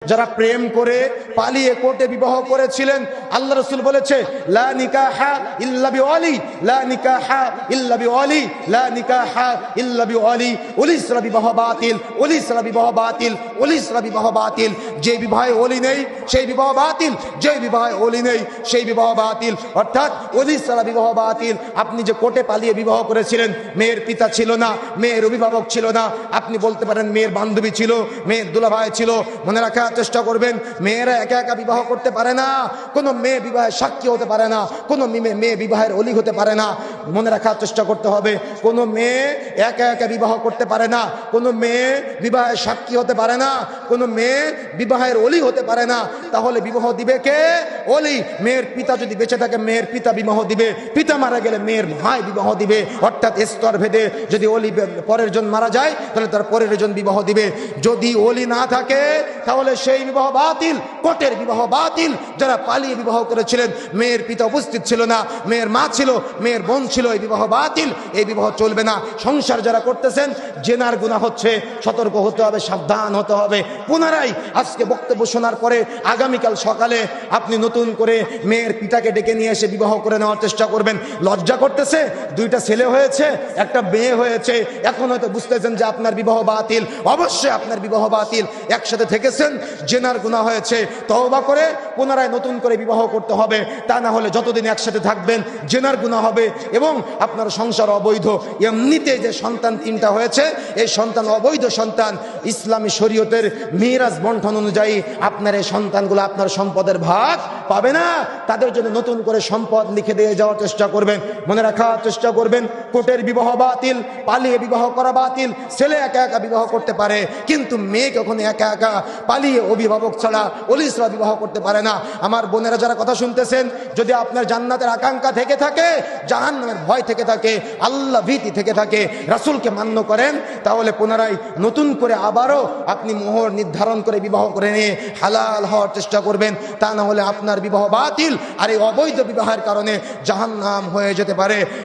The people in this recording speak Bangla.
যারা প্রেম করে পালিয়ে কোর্টে বিবাহ করেছিলেন, আল্লাহ রাসূল বলেছে লা নিকাহা ইল্লা বিওয়ালি, লা নিকাহা ইল্লা বিওয়ালি, লা নিকাহা ইল্লা বিওয়ালি। ওলি ছাড়া বিবাহ বাতিল, ওলি ছাড়া বিবাহ বাতিল, ওলি ছাড়া বিবাহ বাতিল। যে বিবাহে ওলি নেই সেই বিবাহ বাতিল, যে বিবাহে ওলি নেই সেই বিবাহ বাতিল। অর্থাৎ ওলি ছাড়া বিবাহ বাতিল। আপনি যে কোর্টে পালিয়ে বিবাহ করেছিলেন, মেয়ের পিতা ছিল না, মেয়ের অভিভাবক ছিল না, আপনি বলতে পারেন মেয়ের বান্ধবী ছিল, মেয়ের দুলাভাই ছিল। মনে রাখার চেষ্টা করবেন, মেয়েরা একা একা বিবাহ করতে পারে না, কোনো মেয়ে বিবাহের সাক্ষী হতে পারে না, কোনো মেয়ে বিবাহের অলি হতে পারে না। মনে রাখার চেষ্টা করতে হবে, কোনো মেয়ে একা একা বিবাহ করতে পারে না, কোনো মেয়ে বিবাহের সাক্ষী হতে পারে না, কোনো মেয়ে বিবাহের অলি হতে পারে না। তাহলে বিবাহ দিবে কে? অলি। মেয়ের পিতা যদি বেঁচে থাকে মেয়ের পিতা বিবাহ দিবে, পিতা মারা গেলে মেয়ের ভাই বিবাহ দিবে। অর্থাৎ স্তর ভেদে যদি অলি পরের জন মারা যায় তাহলে তার পরের জন বিবাহ দিবে। যদি অলি না থাকে তাহলে সেই বিবাহ বাতিল, কোর্টের বিবাহ বাতিল। যারা পালিয়ে বিবাহ করেছিলেন, মেয়ের পিতা উপস্থিত ছিল না, মেয়ের মা ছিল, মেয়ের বোন ছিল, এই বিবাহ বাতিল, এই বিবাহ চলবে না। সংসার যারা করতেছেন, জেনার গুনাহ হচ্ছে, সতর্ক হতে হবে, সাবধান হতে হবে। পুনরায় আজকে বক্তব্য শোনার পরে আগামীকাল সকালে আপনি নতুন করে মেয়ের পিতাকে ডেকে নিয়ে এসে বিবাহ করে নেওয়ার চেষ্টা করবেন। লজ্জা করতেছে, দুইটা ছেলে হয়েছে, একটা মেয়ে হয়েছে, এখন হয়তো বুঝতেছেন যে আপনার বিবাহ বাতিল। অবশ্যই আপনার বিবাহ বাতিল। একসাথে থেকেছেন, জেনার গুনাহ হয়েছে, তওবা করে পুনরায় নতুন করে বিবাহ করতে হবে। তা না হলে যতদিন একসাথে থাকবেন জেনার গুনাহ হবে এবং আপনার সংসার অবৈধ। এমনিতে যে সন্তান তিনটা হয়েছে, এই সন্তান অবৈধ সন্তান। ইসলামী শরীয়তের মিরাজ বন্টন অনুযায়ী আপনার এই সন্তানগুলো আপনার সম্পদের ভাগ পাবে না। তাদের জন্য নতুন করে সম্পদ লিখে দিয়ে যাওয়ার চেষ্টা করবেন। মনে রাখার চেষ্টা করবেন, কোর্টের বিবাহ বাতিল, পালিয়ে বিবাহ করা বাতিল। ছেলে একা একা বিবাহ করতে পারে, কিন্তু মেয়ে কখনো একা একা পালিয়ে অভিভাবক ছাড়া ওলি ছাড়া বিবাহ করতে পারে না। আমার বোনেরা যারা কথা শুনতেছেন, যদি আপনার জান্নাতের আকাঙ্ক্ষা থেকে থাকে, জাহান্নামের ভয় থেকে থাকে, আল্লাহ ভীতি থেকে থাকে, রাসূলকে মান্য করেন, তাহলে পুনরায় নতুন করে আবারও আপনি মোহর নির্ধারণ করে বিবাহ করে নিয়ে হালাল হওয়ার চেষ্টা করবেন। তা না হলে আপনার বিবাহ বাতিল, আর এই অবৈধ বিবাহের কারণে জাহান্নাম হয়ে যেতে পারে।